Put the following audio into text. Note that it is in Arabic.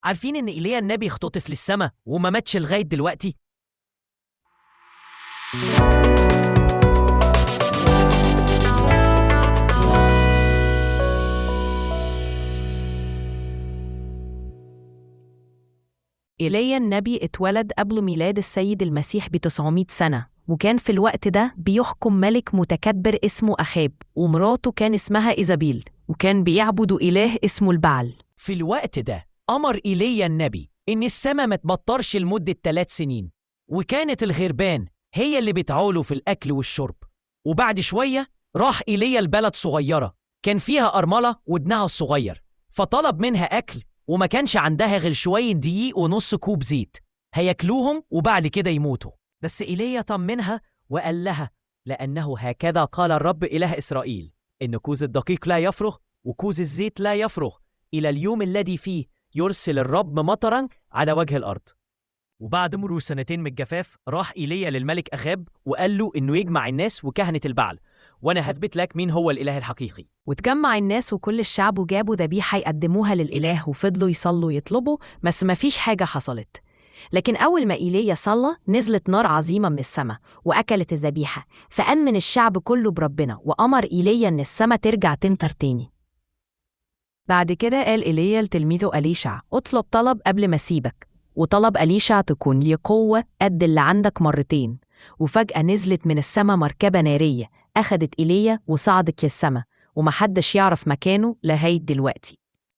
عارفين إن إيليا النبي اختطف للسما وما ماتش لغاية دلوقتي؟ إيليا النبي اتولد قبل ميلاد السيد المسيح ب900 سنة، وكان في الوقت ده بيحكم ملك متكبر اسمه أخاب، ومراته كان اسمها إيزابيل، وكان بيعبدوا إله اسمه البعل. في الوقت ده أمر إيليا النبي إن السما ما تمطرش لمدة 3 سنين، وكانت الغربان هي اللي بتعوله في الأكل والشرب. وبعد شوية راح إيليا البلد صغيرة كان فيها أرملة وابنها الصغير، فطلب منها أكل وما كانش عندها غير شوية دقيق ونص كوب زيت هياكلوهم وبعد كده يموتوا. بس إيليا طمنها وقال لها: لأنه هكذا قال الرب إله إسرائيل، إن كوز الدقيق لا يفرغ وكوز الزيت لا يفرغ إلى اليوم الذي فيه يرسل الرب مطرا على وجه الأرض. وبعد مرور 2 من الجفاف راح إيليا للملك أخاب وقال له إنه يجمع الناس وكهنة البعل، وأنا هثبت لك مين هو الإله الحقيقي. وتجمع الناس وكل الشعب وجابوا ذبيحة يقدموها للإله، وفضلوا يصلوا يطلبوا، بس مفيش حاجة حصلت. لكن أول ما إيليا صلى نزلت نار عظيمة من السماء وأكلت الذبيحة، فآمن الشعب كله بربنا، وأمر إيليا إن السماء ترجع تمطر تاني. بعد كده قال إيليا لتلميذه أليشع: اطلب طلب قبل ما أسيبك. وطلب أليشع: تكون لي قوة قد اللي عندك مرتين. وفجأة نزلت من السماء مركبة نارية، أخدت إيليا وصعدت للسماء، ومحدش يعرف مكانه لغاية دلوقتي.